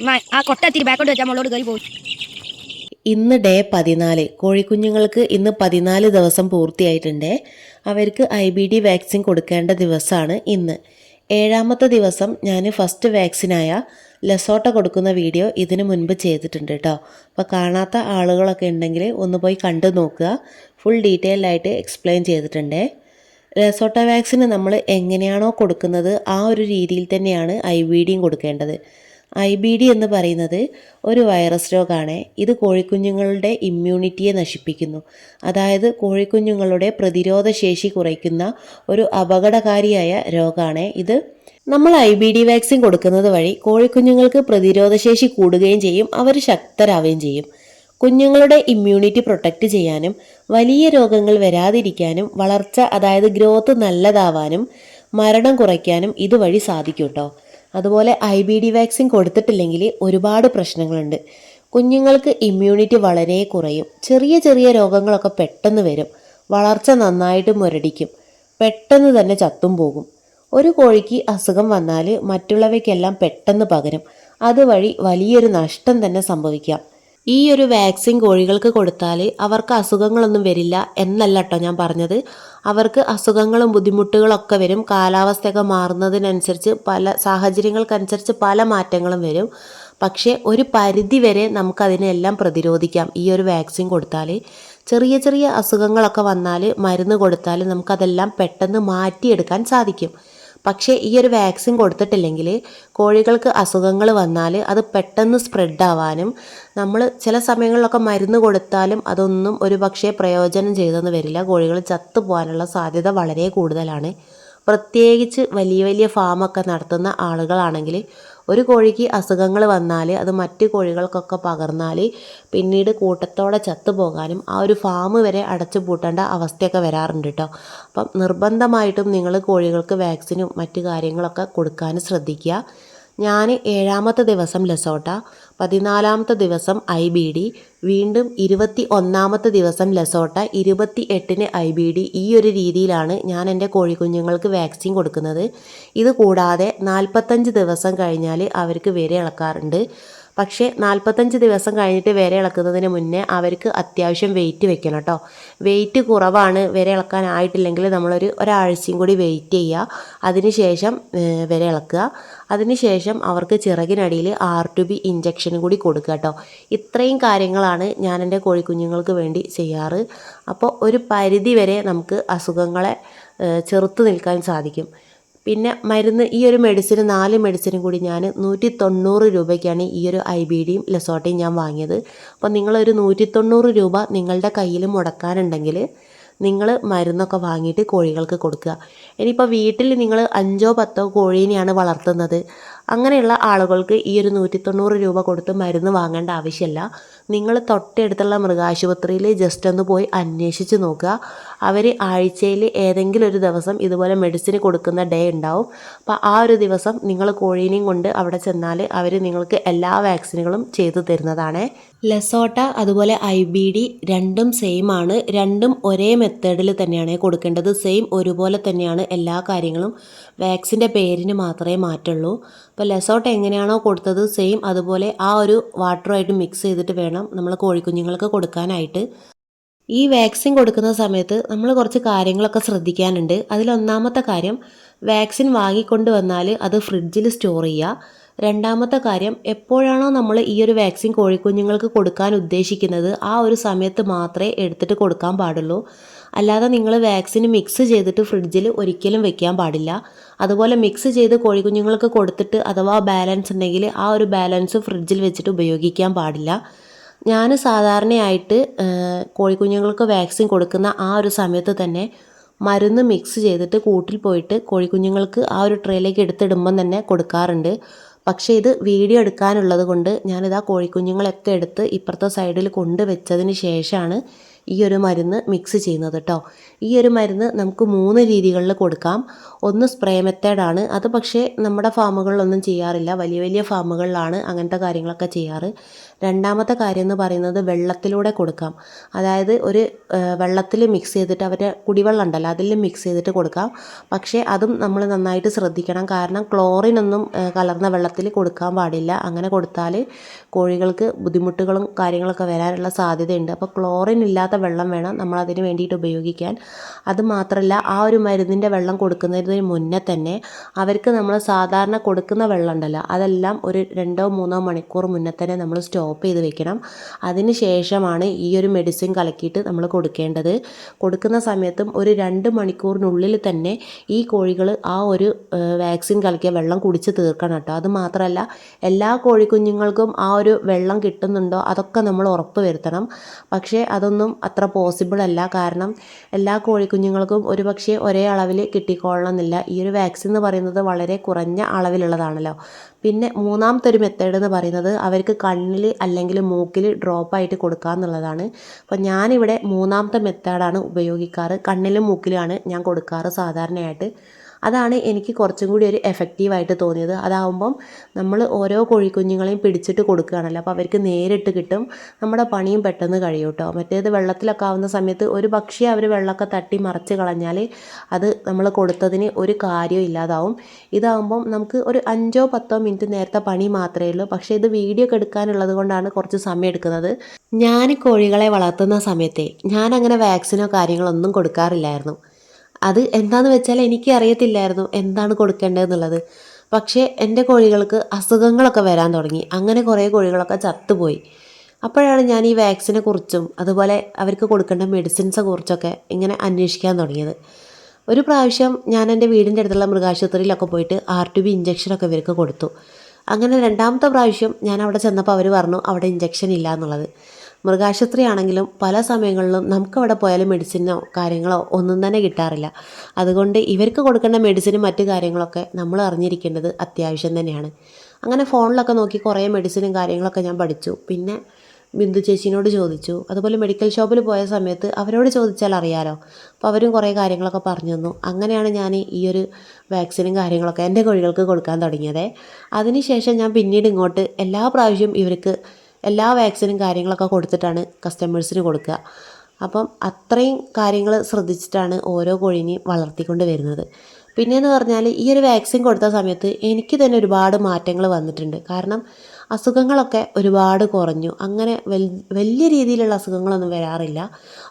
ആ കൊട്ടെത്തി ബാക്കോട്ട് വെച്ചാൽ നമ്മളോട് കയറി പോകും. ഇന്ന് ഡേ 14. കോഴിക്കുഞ്ഞുങ്ങൾക്ക് ഇന്ന് 14 ദിവസം പൂർത്തിയായിട്ടുണ്ട്. അവർക്ക് IBD വാക്സിൻ കൊടുക്കേണ്ട ദിവസമാണ് ഇന്ന്. 7ാമത്തെ ദിവസം ഞാൻ ഫസ്റ്റ് വാക്സിനായ ലെസോട്ട കൊടുക്കുന്ന വീഡിയോ ഇതിനു മുൻപ് ചെയ്തിട്ടുണ്ട് കേട്ടോ. അപ്പോൾ കാണാത്ത ആളുകളൊക്കെ ഉണ്ടെങ്കിൽ ഒന്ന് പോയി കണ്ടു നോക്കുക. ഫുൾ ഡീറ്റെയിൽ ആയിട്ട് എക്സ്പ്ലെയിൻ ചെയ്തിട്ടുണ്ട്. ലെസോട്ട വാക്സിന് നമ്മൾ എങ്ങനെയാണോ കൊടുക്കുന്നത് ആ ഒരു രീതിയിൽ തന്നെയാണ് IBDയും കൊടുക്കേണ്ടത്. IBD എന്ന് പറയുന്നത് ഒരു വൈറസ് രോഗമാണ്. ഇത് കോഴിക്കുഞ്ഞുങ്ങളുടെ ഇമ്മ്യൂണിറ്റിയെ നശിപ്പിക്കുന്നു. അതായത് കോഴിക്കുഞ്ഞുങ്ങളുടെ പ്രതിരോധ ശേഷി കുറയ്ക്കുന്ന ഒരു അപകടകാരിയായ രോഗമാണ് ഇത്. നമ്മൾ IBD വാക്സിൻ കൊടുക്കുന്നത് വഴി കോഴിക്കുഞ്ഞുങ്ങൾക്ക് പ്രതിരോധശേഷി കൂടുകയും ചെയ്യും, അവർ ശക്തരാവുകയും ചെയ്യും. കുഞ്ഞുങ്ങളുടെ ഇമ്മ്യൂണിറ്റി പ്രൊട്ടക്റ്റ് ചെയ്യാനും വലിയ രോഗങ്ങൾ വരാതിരിക്കാനും വളർച്ച അതായത് ഗ്രോത്ത് നല്ലതാവാനും മരണം കുറയ്ക്കാനും ഇതുവഴി സാധിക്കും കേട്ടോ. അതുപോലെ IBD വാക്സിൻ കൊടുത്തിട്ടില്ലെങ്കിൽ ഒരുപാട് പ്രശ്നങ്ങളുണ്ട്. കുഞ്ഞുങ്ങൾക്ക് ഇമ്മ്യൂണിറ്റി വളരെ കുറയും. ചെറിയ ചെറിയ രോഗങ്ങളൊക്കെ പെട്ടെന്ന് വരും. വളർച്ച നന്നായിട്ട് മുരടിക്കും. പെട്ടെന്ന് തന്നെ ചത്തും പോകും. ഒരു കോഴിക്ക് അസുഖം വന്നാൽ മറ്റുള്ളവയ്ക്കെല്ലാം പെട്ടെന്ന് പകരും. അതുവഴി വലിയൊരു നഷ്ടം തന്നെ സംഭവിക്കാം. ഈ ഒരു വാക്സിൻ കോഴികൾക്ക് കൊടുത്താൽ അവർക്ക് അസുഖങ്ങളൊന്നും വരില്ല എന്നല്ല കേട്ടോ ഞാൻ പറഞ്ഞത്. അവർക്ക് അസുഖങ്ങളും ബുദ്ധിമുട്ടുകളൊക്കെ വരും. കാലാവസ്ഥയൊക്കെ മാറുന്നതിനനുസരിച്ച് പല സാഹചര്യങ്ങൾക്കനുസരിച്ച് പല മാറ്റങ്ങളും വരും. പക്ഷേ ഒരു പരിധി വരെ നമുക്കതിനെല്ലാം പ്രതിരോധിക്കാം ഈ ഒരു വാക്സിൻ കൊടുത്താൽ. ചെറിയ ചെറിയ അസുഖങ്ങളൊക്കെ വന്നാൽ മരുന്ന് കൊടുത്താൽ നമുക്കതെല്ലാം പെട്ടെന്ന് മാറ്റിയെടുക്കാൻ സാധിക്കും. പക്ഷേ ഈ ഒരു വാക്സിൻ കൊടുത്തിട്ടില്ലെങ്കിൽ കോഴികൾക്ക് അസുഖങ്ങൾ വന്നാൽ അത് പെട്ടെന്ന് സ്പ്രെഡ് ആവാനും നമ്മൾ ചില സമയങ്ങളിലൊക്കെ മരുന്ന് കൊടുത്താലും അതൊന്നും ഒരു പക്ഷേ പ്രയോജനം ചെയ്തെന്ന് വരില്ല. കോഴികൾ ചത്തു പോകാനുള്ള സാധ്യത വളരെ കൂടുതലാണ്. പ്രത്യേകിച്ച് വലിയ വലിയ ഫാമൊക്കെ നടത്തുന്ന ആളുകളാണെങ്കിൽ ഒരു കോഴിക്ക് അസുഖങ്ങൾ വന്നാൽ അത് മറ്റ് കോഴികൾക്കൊക്കെ പകർന്നാൽ പിന്നീട് കൂട്ടത്തോടെ ചത്തുപോകാനും ആ ഒരു ഫാം വരെ അടച്ചു പൂട്ടേണ്ട അവസ്ഥയൊക്കെ വരാറുണ്ട് കേട്ടോ. അപ്പം നിർബന്ധമായിട്ടും നിങ്ങൾ കോഴികൾക്ക് വാക്സിനും മറ്റു കാര്യങ്ങളൊക്കെ കൊടുക്കാൻ ശ്രദ്ധിക്കുക. ഞാൻ 7ാമത്തെ ദിവസം ലെസോട്ട, 14ാമത്തെ ദിവസം IBD, വീണ്ടും 21ാമത്തെ ദിവസം ലെസോട്ട, 28-ന് IBD. ഈ ഒരു രീതിയിലാണ് ഞാൻ എൻ്റെ കോഴിക്കുഞ്ഞുങ്ങൾക്ക് വാക്സിൻ കൊടുക്കുന്നത്. ഇത് കൂടാതെ 45 ദിവസം കഴിഞ്ഞാൽ അവർക്ക് വിര ഇളക്കാറുണ്ട്. പക്ഷേ 45 ദിവസം കഴിഞ്ഞിട്ട് വിര ഇളക്കുന്നതിന് മുന്നേ അവർക്ക് അത്യാവശ്യം വെയിറ്റ് വെക്കണം കേട്ടോ. വെയിറ്റ് കുറവാണ്, വിര ഇളക്കാനായിട്ടില്ലെങ്കിൽ ഒരാഴ്ചയും കൂടി വെയിറ്റ് ചെയ്യുക. അതിനുശേഷം വിര ഇളക്കുക. അതിനുശേഷം അവർക്ക് ചിറകിനടിയിൽ R2B ഇഞ്ചക്ഷനും കൂടി കൊടുക്കുക കേട്ടോ. ഇത്രയും കാര്യങ്ങളാണ് ഞാൻ എൻ്റെ കോഴിക്കുഞ്ഞുങ്ങൾക്ക് വേണ്ടി ചെയ്യാറ്. അപ്പോൾ ഒരു പരിധി വരെ നമുക്ക് അസുഖങ്ങളെ ചെറുത്ത് നിൽക്കാൻ സാധിക്കും. പിന്നെ മരുന്ന് ഈ ഒരു മെഡിസിന് 4 മെഡിസിനും കൂടി ഞാൻ 190 രൂപയ്ക്കാണ് ഈ ഒരു IBDയും ലെസോട്ടയും ഞാൻ വാങ്ങിയത്. അപ്പോൾ നിങ്ങളൊരു 190 രൂപ നിങ്ങളുടെ കയ്യിൽ മുടക്കാനുണ്ടെങ്കിൽ നിങ്ങൾ മരുന്നൊക്കെ വാങ്ങിയിട്ട് കോഴികൾക്ക് കൊടുക്കുക. ഇനിയിപ്പോൾ വീട്ടിൽ നിങ്ങൾ 5-10 കോഴീനെയാണ് വളർത്തുന്നത്, അങ്ങനെയുള്ള ആളുകൾക്ക് ഈ ഒരു 190 രൂപ കൊടുത്ത് മരുന്ന് വാങ്ങേണ്ട ആവശ്യമില്ല. നിങ്ങൾ തൊട്ടടുത്തുള്ള മൃഗാശുപത്രിയിൽ ജസ്റ്റ് ഒന്ന് പോയി അന്വേഷിച്ച് നോക്കുക. അവർ ആഴ്ചയിൽ ഏതെങ്കിലും ഒരു ദിവസം ഇതുപോലെ മെഡിസിൻ കൊടുക്കുന്ന ഡേ ഉണ്ടാവും. അപ്പോൾ ആ ഒരു ദിവസം നിങ്ങൾ കോഴീനെയും കൊണ്ട് അവിടെ ചെന്നാൽ അവർ നിങ്ങൾക്ക് എല്ലാ വാക്സിനുകളും ചെയ്തു തരുന്നതാണ്. ലെസോട്ട അതുപോലെ IBD രണ്ടും സെയിം ആണ്. രണ്ടും ഒരേ മെത്തേഡിൽ തന്നെയാണ് കൊടുക്കേണ്ടത്. സെയിം ഒരുപോലെ തന്നെയാണ് എല്ലാ കാര്യങ്ങളും. വാക്സിൻ്റെ പേരിന് മാത്രമേ മാറ്റുള്ളൂ. അപ്പോൾ ലെസോട്ട എങ്ങനെയാണോ കൊടുത്തത് സെയിം അതുപോലെ ആ ഒരു വാട്ടറുമായിട്ട് മിക്സ് ചെയ്തിട്ട് വേണം നമ്മൾ കോഴിക്കുഞ്ഞുങ്ങൾക്ക് കൊടുക്കാനായിട്ട്. ഈ വാക്സിൻ കൊടുക്കുന്ന സമയത്ത് നമ്മൾ കുറച്ച് കാര്യങ്ങളൊക്കെ ശ്രദ്ധിക്കാനുണ്ട്. അതിലൊന്നാമത്തെ കാര്യം, വാക്സിൻ വാങ്ങിക്കൊണ്ട് വന്നാൽ അത് ഫ്രിഡ്ജിൽ സ്റ്റോർ ചെയ്യുക. രണ്ടാമത്തെ കാര്യം, എപ്പോഴാണോ നമ്മൾ ഈ ഒരു വാക്സിൻ കോഴിക്കുഞ്ഞുങ്ങൾക്ക് കൊടുക്കാൻ ഉദ്ദേശിക്കുന്നത് ആ ഒരു സമയത്ത് മാത്രമേ എടുത്തിട്ട് കൊടുക്കാൻ പാടുള്ളൂ. അല്ലാതെ നിങ്ങൾ വാക്സിൻ മിക്സ് ചെയ്തിട്ട് ഫ്രിഡ്ജിൽ ഒരിക്കലും വെക്കാൻ പാടില്ല. അതുപോലെ മിക്സ് ചെയ്ത് കോഴിക്കുഞ്ഞുങ്ങൾക്ക് കൊടുത്തിട്ട് അഥവാ ബാലൻസ് ഉണ്ടെങ്കിൽ ആ ഒരു ബാലൻസ് ഫ്രിഡ്ജിൽ വെച്ചിട്ട് ഉപയോഗിക്കാൻ പാടില്ല. ഞാൻ സാധാരണയായിട്ട് കോഴിക്കുഞ്ഞുങ്ങൾക്ക് വാക്സിൻ കൊടുക്കുന്ന ആ ഒരു സമയത്ത് തന്നെ മരുന്ന് മിക്സ് ചെയ്തിട്ട് കൂട്ടിൽ പോയിട്ട് കോഴിക്കുഞ്ഞുങ്ങൾക്ക് ആ ഒരു ട്രേയിലേക്ക് എടുത്തിടുമ്പം തന്നെ കൊടുക്കാറുണ്ട്. പക്ഷേ ഇത് വീഡിയോ എടുക്കാനുള്ളത് കൊണ്ട് ഞാനിതാ കോഴിക്കുഞ്ഞുങ്ങളൊക്കെ എടുത്ത് ഇപ്പുറത്തെ സൈഡിൽ കൊണ്ട് വെച്ചതിന് ശേഷമാണ് ഈ ഒരു മരുന്ന് മിക്സ് ചെയ്യുന്നത് കേട്ടോ. ഈ ഒരു മരുന്ന് നമുക്ക് 3 രീതികളിൽ കൊടുക്കാം. ഒന്ന് സ്പ്രേ മെത്തേഡാണ്. അത് പക്ഷേ നമ്മുടെ ഫാമുകളിലൊന്നും ചെയ്യാറില്ല, വലിയ വലിയ ഫാമുകളിലാണ് അങ്ങനത്തെ കാര്യങ്ങളൊക്കെ ചെയ്യാറ്. രണ്ടാമത്തെ കാര്യം എന്ന് പറയുന്നത് വെള്ളത്തിലൂടെ കൊടുക്കാം. അതായത് ഒരു വെള്ളത്തിൽ മിക്സ് ചെയ്തിട്ട് അവരുടെ കുടിവെള്ളം ഉണ്ടല്ലോ അതിൽ മിക്സ് ചെയ്തിട്ട് കൊടുക്കാം. പക്ഷേ അതും നമ്മൾ നന്നായിട്ട് ശ്രദ്ധിക്കണം. കാരണം ക്ലോറിനൊന്നും കലർന്ന വെള്ളത്തിൽ കൊടുക്കാൻ പാടില്ല. അങ്ങനെ കൊടുത്താൽ കോഴികൾക്ക് ബുദ്ധിമുട്ടുകളും കാര്യങ്ങളൊക്കെ വരാനുള്ള സാധ്യതയുണ്ട്. അപ്പോൾ ക്ലോറിൻ ഇല്ലാത്ത വെള്ളം വേണം നമ്മളതിന് വേണ്ടിയിട്ട് ഉപയോഗിക്കാൻ. അതുമാത്രമല്ല, ആ ഒരു മരുന്നിൻ്റെ വെള്ളം കൊടുക്കുന്നതിന് മുന്നേ തന്നെ അവർക്ക് നമ്മൾ സാധാരണ കൊടുക്കുന്ന വെള്ളം ഉണ്ടല്ലോ അതെല്ലാം ഒരു 2-3 മണിക്കൂർ മുന്നേ തന്നെ നമ്മൾ സ്റ്റോപ്പ് ചെയ്ത് വെക്കണം. അതിന് ശേഷമാണ് ഈ ഒരു മെഡിസിൻ കലക്കിയിട്ട് നമ്മൾ കൊടുക്കേണ്ടത്. കൊടുക്കുന്ന സമയത്തും ഒരു 2 മണിക്കൂറിനുള്ളിൽ തന്നെ ഈ കോഴികൾ ആ ഒരു വാക്സിൻ കലക്കിയ വെള്ളം കുടിച്ച് തീർക്കണം കേട്ടോ. അത് മാത്രമല്ല, എല്ലാ കോഴിക്കുഞ്ഞുങ്ങൾക്കും ആ ഒരു വെള്ളം കിട്ടുന്നുണ്ടോ അതൊക്കെ നമ്മൾ ഉറപ്പ് വരുത്തണം. പക്ഷേ അതൊന്നും അത്ര പോസിബിൾ അല്ല. കാരണം എല്ലാ കോഴിക്കുഞ്ഞുങ്ങൾക്കും ഒരു പക്ഷേ ഒരേ അളവിൽ കിട്ടിക്കൊള്ളണമെന്നില്ല. ഈ ഒരു വാക്സിൻ എന്ന് പറയുന്നത് വളരെ കുറഞ്ഞ അളവിലുള്ളതാണല്ലോ. പിന്നെ മൂന്നാമത്തെ ഒരു മെത്തേഡ് എന്ന് പറയുന്നത് അവർക്ക് കണ്ണിൽ അല്ലെങ്കിൽ മൂക്കിൽ ഡ്രോപ്പായിട്ട് കൊടുക്കുക എന്നുള്ളതാണ്. അപ്പോൾ ഞാനിവിടെ മൂന്നാമത്തെ മെത്തേഡാണ് ഉപയോഗിക്കാറ്. കണ്ണിലും മൂക്കിലുമാണ് ഞാൻ കൊടുക്കാറ് സാധാരണയായിട്ട്. അതാണ് എനിക്ക് കുറച്ചും കൂടി ഒരു എഫക്റ്റീവായിട്ട് തോന്നിയത്. അതാവുമ്പം നമ്മൾ ഓരോ കോഴിക്കുഞ്ഞുങ്ങളെയും പിടിച്ചിട്ട് കൊടുക്കുകയാണല്ലോ, അപ്പോൾ അവർക്ക് നേരിട്ട് കിട്ടും, നമ്മുടെ പണിയും പെട്ടെന്ന് കഴിയും കേട്ടോ. മറ്റേത് വെള്ളത്തിലൊക്കെ ആവുന്ന സമയത്ത് ഒരു പക്ഷേ അവർ വെള്ളമൊക്കെ തട്ടി മറിച്ച് കളഞ്ഞാൽ അത് നമ്മൾ കൊടുത്തതിന് ഒരു കാര്യവും ഇല്ലാതാവും. ഇതാവുമ്പം നമുക്ക് ഒരു 5-10 മിനിറ്റ് നേരത്തെ പണി മാത്രമേ ഉള്ളൂ. പക്ഷേ ഇത് വീഡിയോ ഒക്കെ എടുക്കാനുള്ളത് കൊണ്ടാണ് കുറച്ച് സമയം എടുക്കുന്നത്. ഞാൻ കോഴികളെ വളർത്തുന്ന സമയത്തെ ഞാനങ്ങനെ വാക്സിനോ കാര്യങ്ങളൊന്നും കൊടുക്കാറില്ലായിരുന്നു. അത് എന്താണെന്ന് വെച്ചാൽ എനിക്ക് അറിയത്തില്ലായിരുന്നു എന്താണ് കൊടുക്കേണ്ടതെന്നുള്ളത്. പക്ഷേ എൻ്റെ കോഴികൾക്ക് അസുഖങ്ങളൊക്കെ വരാൻ തുടങ്ങി. അങ്ങനെ കുറേ കോഴികളൊക്കെ ചത്തുപോയി. അപ്പോഴാണ് ഞാൻ ഈ വാക്സിനെ കുറിച്ചും അതുപോലെ അവർക്ക് കൊടുക്കേണ്ട മെഡിസിൻസിനെ കുറിച്ചൊക്കെ ഇങ്ങനെ അന്വേഷിക്കാൻ തുടങ്ങിയത്. ഒരു പ്രാവശ്യം ഞാൻ എൻ്റെ വീടിൻ്റെ അടുത്തുള്ള മൃഗാശുപത്രിയിലൊക്കെ പോയിട്ട് R2B ഇഞ്ചക്ഷനൊക്കെ ഇവർക്ക് കൊടുത്തു. അങ്ങനെ രണ്ടാമത്തെ പ്രാവശ്യം ഞാൻ അവിടെ ചെന്നപ്പോൾ അവർ പറഞ്ഞു അവിടെ ഇഞ്ചക്ഷൻ ഇല്ല എന്നുള്ളത്. മൃഗാശുപത്രി ആണെങ്കിലും പല സമയങ്ങളിലും നമുക്കവിടെ പോയാലും മെഡിസിനോ കാര്യങ്ങളോ ഒന്നും തന്നെ കിട്ടാറില്ല. അതുകൊണ്ട് ഇവർക്ക് കൊടുക്കേണ്ട മെഡിസിനും മറ്റു കാര്യങ്ങളൊക്കെ നമ്മൾ അറിഞ്ഞിരിക്കേണ്ടത് അത്യാവശ്യം തന്നെയാണ്. അങ്ങനെ ഫോണിലൊക്കെ നോക്കി കുറേ മെഡിസിനും കാര്യങ്ങളൊക്കെ ഞാൻ പഠിച്ചു. പിന്നെ ബിന്ദു ചേച്ചീനോട് ചോദിച്ചു. അതുപോലെ മെഡിക്കൽ ഷോപ്പിൽ പോയ സമയത്ത് അവരോട് ചോദിച്ചാൽ അറിയാലോ. അപ്പോൾ അവരും കുറേ കാര്യങ്ങളൊക്കെ പറഞ്ഞു തന്നു. അങ്ങനെയാണ് ഞാൻ ഈ ഒരു വാക്സിനും കാര്യങ്ങളൊക്കെ എൻ്റെ കോഴികൾക്ക് കൊടുക്കാൻ തുടങ്ങിയത്. അതിനുശേഷം ഞാൻ പിന്നീട് ഇങ്ങോട്ട് എല്ലാ പ്രാവശ്യവും ഇവർക്ക് എല്ലാ വാക്സിനും കാര്യങ്ങളൊക്കെ കൊടുത്തിട്ടാണ് കസ്റ്റമേഴ്സിന് കൊടുക്കുക. അപ്പം അത്രയും കാര്യങ്ങൾ ശ്രദ്ധിച്ചിട്ടാണ് ഓരോ കോഴീനെയും വളർത്തിക്കൊണ്ട് വരുന്നത്. പിന്നെയെന്ന് പറഞ്ഞാൽ ഈ ഒരു വാക്സിൻ കൊടുത്ത സമയത്ത് എനിക്ക് തന്നെ ഒരുപാട് മാറ്റങ്ങൾ വന്നിട്ടുണ്ട്. കാരണം അസുഖങ്ങളൊക്കെ ഒരുപാട് കുറഞ്ഞു. അങ്ങനെ വലിയ രീതിയിലുള്ള അസുഖങ്ങളൊന്നും വരാറില്ല.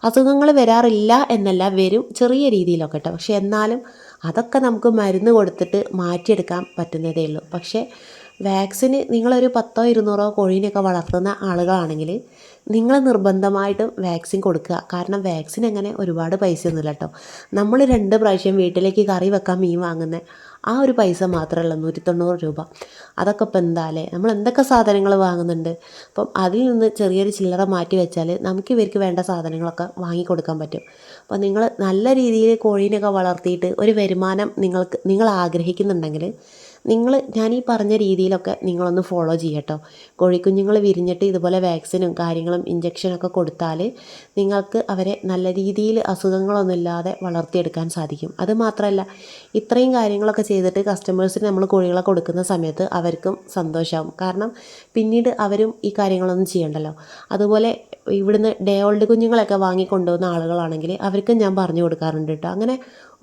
അസുഖങ്ങൾ വരാറില്ല എന്നല്ല, വരും ചെറിയ രീതിയിലൊക്കെ കേട്ടോ. പക്ഷെ എന്നാലും അതൊക്കെ നമുക്ക് മരുന്ന് കൊടുത്തിട്ട് മാറ്റിയെടുക്കാൻ പറ്റുന്നതേ ഉള്ളൂ. പക്ഷേ വാക്സിന് നിങ്ങളൊരു 10-200 കോഴീനെയൊക്കെ വളർത്തുന്ന ആളുകളാണെങ്കിൽ നിങ്ങൾ നിർബന്ധമായിട്ടും വാക്സിൻ കൊടുക്കുക. കാരണം വാക്സിൻ അങ്ങനെ ഒരുപാട് പൈസയൊന്നുമില്ല കേട്ടോ. നമ്മൾ 2 പ്രാവശ്യം വീട്ടിലേക്ക് കറി വെക്കാൻ മീൻ വാങ്ങുന്ന ആ ഒരു പൈസ മാത്രമേ ഉള്ളൂ, 190 രൂപ. അതൊക്കെ ഇപ്പം എന്താല്ലേ, നമ്മൾ എന്തൊക്കെ സാധനങ്ങൾ വാങ്ങുന്നുണ്ട്. അപ്പം അതിൽ നിന്ന് ചെറിയൊരു ചില്ലറ മാറ്റി വെച്ചാൽ നമുക്ക് ഇവർക്ക് വേണ്ട സാധനങ്ങളൊക്കെ വാങ്ങിക്കൊടുക്കാൻ പറ്റും. അപ്പോൾ നിങ്ങൾ നല്ല രീതിയിൽ കോഴീനെയൊക്കെ വളർത്തിയിട്ട് ഒരു വരുമാനം നിങ്ങൾ ആഗ്രഹിക്കുന്നുണ്ടെങ്കിൽ ഞാൻ ഈ പറഞ്ഞ രീതിയിലൊക്കെ നിങ്ങളൊന്ന് ഫോളോ ചെയ്യട്ടോ. കോഴിക്കുഞ്ഞുങ്ങൾ വിരിഞ്ഞിട്ട് ഇതുപോലെ വാക്സിനും കാര്യങ്ങളും ഇഞ്ചക്ഷനൊക്കെ കൊടുത്താൽ നിങ്ങൾക്ക് അവരെ നല്ല രീതിയിൽ അസുഖങ്ങളൊന്നുമില്ലാതെ വളർത്തിയെടുക്കാൻ സാധിക്കും. അതുമാത്രമല്ല, ഇത്രയും കാര്യങ്ങളൊക്കെ ചെയ്തിട്ട് കസ്റ്റമേഴ്സിന് നമ്മൾ കോഴികളെ കൊടുക്കുന്ന സമയത്ത് അവർക്കും സന്തോഷമാവും. കാരണം പിന്നീട് അവരും ഈ കാര്യങ്ങളൊന്നും ചെയ്യണ്ടല്ലോ. അതുപോലെ ഇവിടുന്ന് ഡേ ഓൾഡ് കുഞ്ഞുങ്ങളൊക്കെ വാങ്ങിക്കൊണ്ടുവന്ന ആളുകളാണെങ്കിൽ അവർക്കും ഞാൻ പറഞ്ഞു കൊടുക്കാറുണ്ട് കേട്ടോ. അങ്ങനെ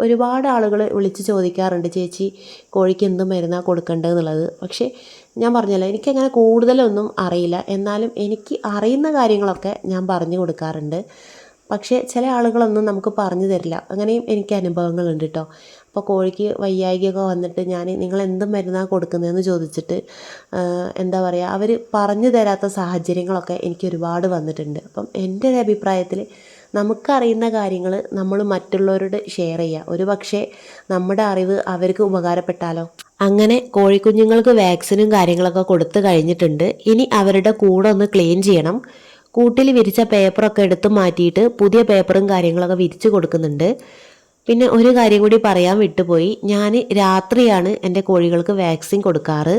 ഒരുപാട് ആളുകൾ വിളിച്ച് ചോദിക്കാറുണ്ട്, ചേച്ചി കോഴിക്ക് എന്ത് മരുന്നാണ് കൊടുക്കേണ്ടതെന്നുള്ളത്. പക്ഷേ ഞാൻ പറഞ്ഞല്ലോ, എനിക്കങ്ങനെ കൂടുതലൊന്നും അറിയില്ല. എന്നാലും എനിക്ക് അറിയുന്ന കാര്യങ്ങളൊക്കെ ഞാൻ പറഞ്ഞു കൊടുക്കാറുണ്ട്. പക്ഷേ ചില ആളുകളൊന്നും നമുക്ക് പറഞ്ഞു തരില്ല. അങ്ങനെയും എനിക്ക് അനുഭവങ്ങളുണ്ട് കേട്ടോ. അപ്പോൾ കോഴിക്ക് വയ്യായ്കയൊക്കെ വന്നിട്ട് നിങ്ങൾ എന്ത് മരുന്നാണ് കൊടുക്കുന്നതെന്ന് ചോദിച്ചിട്ട് എന്താ പറയുക, അവർ പറഞ്ഞു തരാത്ത സാഹചര്യങ്ങളൊക്കെ എനിക്ക് ഒരുപാട് വന്നിട്ടുണ്ട്. അപ്പം എൻ്റെ ഒരു അഭിപ്രായത്തിൽ നമുക്കറിയുന്ന കാര്യങ്ങൾ നമ്മൾ മറ്റുള്ളവരോട് ഷെയർ ചെയ്യുക. ഒരു പക്ഷേ നമ്മുടെ അറിവ് അവർക്ക് ഉപകാരപ്പെട്ടാലോ. അങ്ങനെ കോഴിക്കുഞ്ഞുങ്ങൾക്ക് വാക്സിനും കാര്യങ്ങളൊക്കെ കൊടുത്തു കഴിഞ്ഞിട്ടുണ്ട്. ഇനി അവരുടെ കൂടെ ഒന്ന് ക്ലീൻ ചെയ്യണം. കൂട്ടിൽ വിരിച്ച പേപ്പറൊക്കെ എടുത്ത് മാറ്റിയിട്ട് പുതിയ പേപ്പറും കാര്യങ്ങളൊക്കെ വിരിച്ച് കൊടുക്കുന്നുണ്ട്. പിന്നെ ഒരു കാര്യം കൂടി പറയാൻ വിട്ടുപോയി, ഞാൻ രാത്രിയാണ് എൻ്റെ കോഴികൾക്ക് വാക്സിൻ കൊടുക്കാറ്.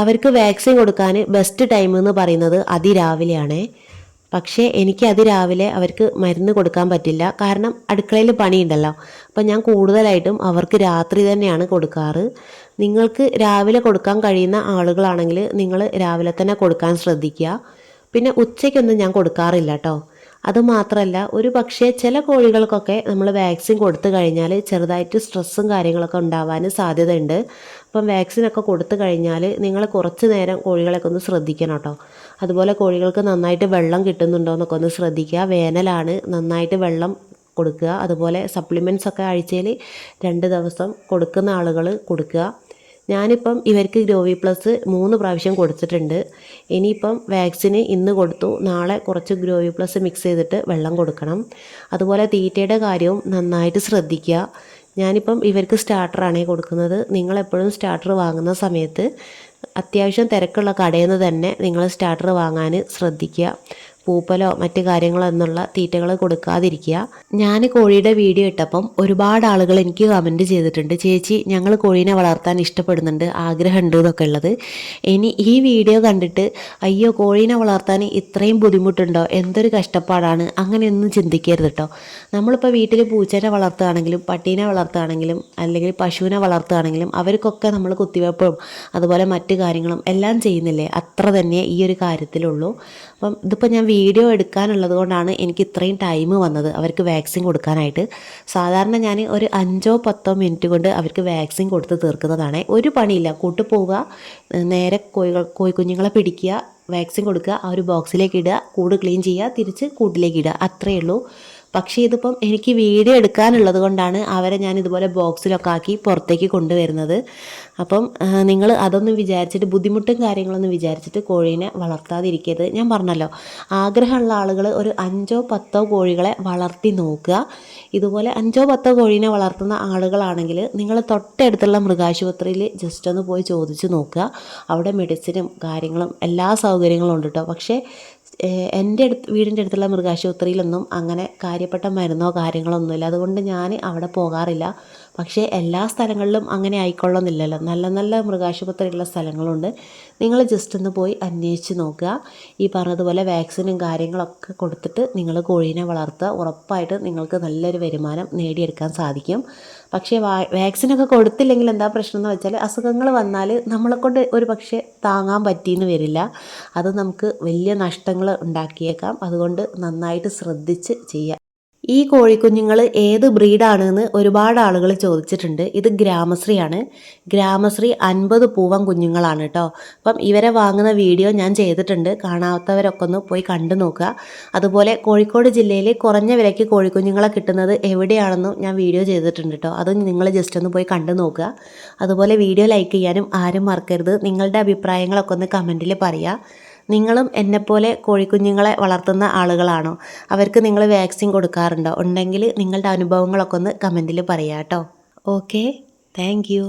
അവർക്ക് വാക്സിൻ കൊടുക്കാൻ ബെസ്റ്റ് ടൈം എന്ന് പറയുന്നത് അതിരാവിലെയാണ്. പക്ഷേ എനിക്കത് രാവിലെ അവർക്ക് മരുന്ന് കൊടുക്കാൻ പറ്റില്ല, കാരണം അടുക്കളയിൽ പണിയുണ്ടല്ലോ. അപ്പം ഞാൻ കൂടുതലായിട്ടും അവർക്ക് രാത്രി തന്നെയാണ് കൊടുക്കാറ്. നിങ്ങൾക്ക് രാവിലെ കൊടുക്കാൻ കഴിയുന്ന ആളുകളാണെങ്കിൽ നിങ്ങൾ രാവിലെ തന്നെ കൊടുക്കാൻ ശ്രദ്ധിക്കുക. പിന്നെ ഉച്ചയ്ക്കൊന്നും ഞാൻ കൊടുക്കാറില്ല കേട്ടോ. അതുമാത്രമല്ല, ഒരു പക്ഷേ ചില കോഴികൾക്കൊക്കെ നമ്മൾ വാക്സിൻ കൊടുത്തു കഴിഞ്ഞാൽ ചെറുതായിട്ട് സ്ട്രെസ്സും കാര്യങ്ങളൊക്കെ ഉണ്ടാവാൻ സാധ്യതയുണ്ട്. അപ്പം വാക്സിനൊക്കെ കൊടുത്തു കഴിഞ്ഞാൽ നിങ്ങൾ കുറച്ച് നേരം കോഴികളെയൊക്കെ ഒന്ന് ശ്രദ്ധിക്കണം കേട്ടോ. അതുപോലെ കോഴികൾക്ക് നന്നായിട്ട് വെള്ളം കിട്ടുന്നുണ്ടോ എന്നൊക്കെ ഒന്ന് ശ്രദ്ധിക്കുക. വേനലാണ്, നന്നായിട്ട് വെള്ളം കൊടുക്കുക. അതുപോലെ സപ്ലിമെൻറ്റ്സ് ഒക്കെ ആഴ്ചയിൽ 2 ദിവസം കൊടുക്കുന്ന ആളുകൾ കൊടുക്കുക. ഞാനിപ്പം ഇവർക്ക് ഗ്രോവി പ്ലസ് 3 പ്രാവശ്യം കൊടുത്തിട്ടുണ്ട്. ഇനിയിപ്പം വാക്സിന് ഇന്ന് കൊടുത്തു, നാളെ കുറച്ച് ഗ്രോവി പ്ലസ് മിക്സ് ചെയ്തിട്ട് വെള്ളം കൊടുക്കണം. അതുപോലെ തീറ്റയുടെ കാര്യവും നന്നായിട്ട് ശ്രദ്ധിക്കുക. ഞാനിപ്പം ഇവർക്ക് സ്റ്റാർട്ടറാണ് കൊടുക്കുന്നത്. നിങ്ങളെപ്പോഴും സ്റ്റാർട്ടർ വാങ്ങുന്ന സമയത്ത് അത്യാവശ്യം തിരക്കുള്ള കടയിൽ നിന്ന് തന്നെ നിങ്ങൾ സ്റ്റാർട്ടർ വാങ്ങാൻ ശ്രദ്ധിക്കുക. പൂപ്പലോ മറ്റു കാര്യങ്ങളോ എന്നുള്ള തീറ്റകൾ കൊടുക്കാതിരിക്കുക. ഞാൻ കോഴിയുടെ വീഡിയോ ഇട്ടപ്പം ഒരുപാട് ആളുകൾ എനിക്ക് കമൻറ്റ് ചെയ്തിട്ടുണ്ട്, ചേച്ചി ഞങ്ങൾ കോഴീനെ വളർത്താൻ ഇഷ്ടപ്പെടുന്നുണ്ട്, ആഗ്രഹമുണ്ട് എന്നൊക്കെ ഉള്ളത്. ഇനി ഈ വീഡിയോ കണ്ടിട്ട് അയ്യോ കോഴീനെ വളർത്താൻ ഇത്രയും ബുദ്ധിമുട്ടുണ്ടോ, എന്തൊരു കഷ്ടപ്പാടാണ്, അങ്ങനെയൊന്നും ചിന്തിക്കരുത് കേട്ടോ. നമ്മളിപ്പോൾ വീട്ടിൽ പൂച്ചേനെ വളർത്തുകയാണെങ്കിലും പട്ടീനെ വളർത്തുകയാണെങ്കിലും അല്ലെങ്കിൽ പശുവിനെ വളർത്തുകയാണെങ്കിലും അവർക്കൊക്കെ നമ്മൾ കുത്തിവെപ്പും അതുപോലെ മറ്റു കാര്യങ്ങളും എല്ലാം ചെയ്യുന്നില്ലേ, അത്ര തന്നെ ഈ ഒരു കാര്യത്തിലുള്ളൂ. അപ്പം ഇതിപ്പോൾ ഞാൻ വീഡിയോ എടുക്കാനുള്ളത് കൊണ്ടാണ് എനിക്ക് ഇത്രയും ടൈം വന്നത് അവർക്ക് വാക്സിൻ കൊടുക്കാനായിട്ട്. സാധാരണ ഞാൻ ഒരു 5-10 മിനിറ്റ് കൊണ്ട് അവർക്ക് വാക്സിൻ കൊടുത്ത് തീർക്കുന്നതാണ്. ഒരു പണിയില്ല, കൂട്ടുപോവുക, നേരെ കോഴിക്കുഞ്ഞുങ്ങളെ പിടിക്കുക, വാക്സിൻ കൊടുക്കുക, ആ ഒരു ബോക്സിലേക്ക് ഇടുക, കൂട് ക്ലീൻ ചെയ്യുക, തിരിച്ച് കൂട്ടിലേക്ക് ഇടുക, അത്രയേ ഉള്ളൂ. പക്ഷേ ഇതിപ്പം എനിക്ക് വീഡിയോ എടുക്കാനുള്ളത് കൊണ്ടാണ് അവരെ ഞാൻ ഇതുപോലെ ബോക്സിലൊക്കെ ആക്കി പുറത്തേക്ക് കൊണ്ടുവരുന്നത്. അപ്പം നിങ്ങൾ അതൊന്നും വിചാരിച്ചിട്ട് ബുദ്ധിമുട്ടും കാര്യങ്ങളൊന്നും വിചാരിച്ചിട്ട് കോഴീനെ വളർത്താതിരിക്കരുത്. ഞാൻ പറഞ്ഞല്ലോ, ആഗ്രഹമുള്ള ആളുകൾ ഒരു 5-10 കോഴികളെ വളർത്തി നോക്കുക. ഇതുപോലെ 5-10 കോഴീനെ വളർത്തുന്ന ആളുകളാണെങ്കിൽ നിങ്ങൾ തൊട്ടടുത്തുള്ള മൃഗാശുപത്രിയിൽ ജസ്റ്റ് ഒന്ന് പോയി ചോദിച്ച് നോക്കുക. അവിടെ മെഡിസിനും കാര്യങ്ങളും എല്ലാ സൗകര്യങ്ങളും ഉണ്ട് കേട്ടോ. പക്ഷേ എൻ്റെ വീടിൻ്റെ അടുത്തുള്ള മൃഗാശുപത്രിയിലൊന്നും അങ്ങനെ കാര്യപ്പെട്ട മരുന്നോ കാര്യങ്ങളോ ഒന്നുമില്ല. അതുകൊണ്ട് ഞാൻ അവിടെ പോകാറില്ല. പക്ഷേ എല്ലാ സ്ഥലങ്ങളിലും അങ്ങനെ ആയിക്കൊള്ളുന്നില്ലല്ലോ. നല്ല നല്ല മൃഗാശുപത്രിയുള്ള സ്ഥലങ്ങളുണ്ട്. നിങ്ങൾ ജസ്റ്റ് ഒന്ന് പോയി അന്വേഷിച്ച് നോക്കുക. ഈ പറഞ്ഞതുപോലെ വാക്സിനും കാര്യങ്ങളൊക്കെ കൊടുത്തിട്ട് നിങ്ങൾ കോഴീനെ വളർത്തുക. ഉറപ്പായിട്ട് നിങ്ങൾക്ക് നല്ലൊരു വരുമാനം നേടിയെടുക്കാൻ സാധിക്കും. പക്ഷേ വാക്സിനൊക്കെ കൊടുത്തില്ലെങ്കിൽ എന്താ പ്രശ്നം എന്ന് വെച്ചാൽ അസുഖങ്ങൾ വന്നാൽ നമ്മളെക്കൊണ്ട് ഒരു പക്ഷേ താങ്ങാൻ പറ്റിയെന്ന് വരില്ല. അത് നമുക്ക് വലിയ നഷ്ടങ്ങൾ ഉണ്ടാക്കിയേക്കാം. അതുകൊണ്ട് നന്നായിട്ട് ശ്രദ്ധിച്ച് ചെയ്യുക. ഈ കോഴിക്കുഞ്ഞുങ്ങൾ ഏത് ബ്രീഡാണെന്ന് ഒരുപാട് ആളുകൾ ചോദിച്ചിട്ടുണ്ട്. ഇത് ഗ്രാമശ്രീയാണ്. ഗ്രാമശ്രീ 50 പൂവൻ കുഞ്ഞുങ്ങളാണ് കേട്ടോ. അപ്പം ഇവരെ വാങ്ങുന്ന വീഡിയോ ഞാൻ ചെയ്തിട്ടുണ്ട്, കാണാത്തവരൊക്കെ ഒന്ന് പോയി കണ്ടു നോക്കുക. അതുപോലെ കോഴിക്കോട് ജില്ലയിൽ കുറഞ്ഞ വിലയ്ക്ക് കോഴിക്കുഞ്ഞുങ്ങളെ കിട്ടുന്നത് എവിടെയാണെന്നും ഞാൻ വീഡിയോ ചെയ്തിട്ടുണ്ട് കേട്ടോ. അതും നിങ്ങൾ ജസ്റ്റ് ഒന്ന് പോയി കണ്ടു നോക്കുക. അതുപോലെ വീഡിയോ ലൈക്ക് ചെയ്യാനും ആരും മറക്കരുത്. നിങ്ങളുടെ അഭിപ്രായങ്ങളൊക്കെ ഒന്ന് കമൻറ്റിൽ പറയുക. നിങ്ങളും എന്നെപ്പോലെ കോഴിക്കുഞ്ഞുങ്ങളെ വളർത്തുന്ന ആളുകളാണോ? അവർക്ക് നിങ്ങൾ വാക്സിൻ കൊടുക്കാറുണ്ടോ? ഉണ്ടെങ്കിൽ നിങ്ങളുടെ അനുഭവങ്ങളൊക്കെ ഒന്ന് കമൻറ്റിൽ പറയാം കേട്ടോ. Okay, thank you.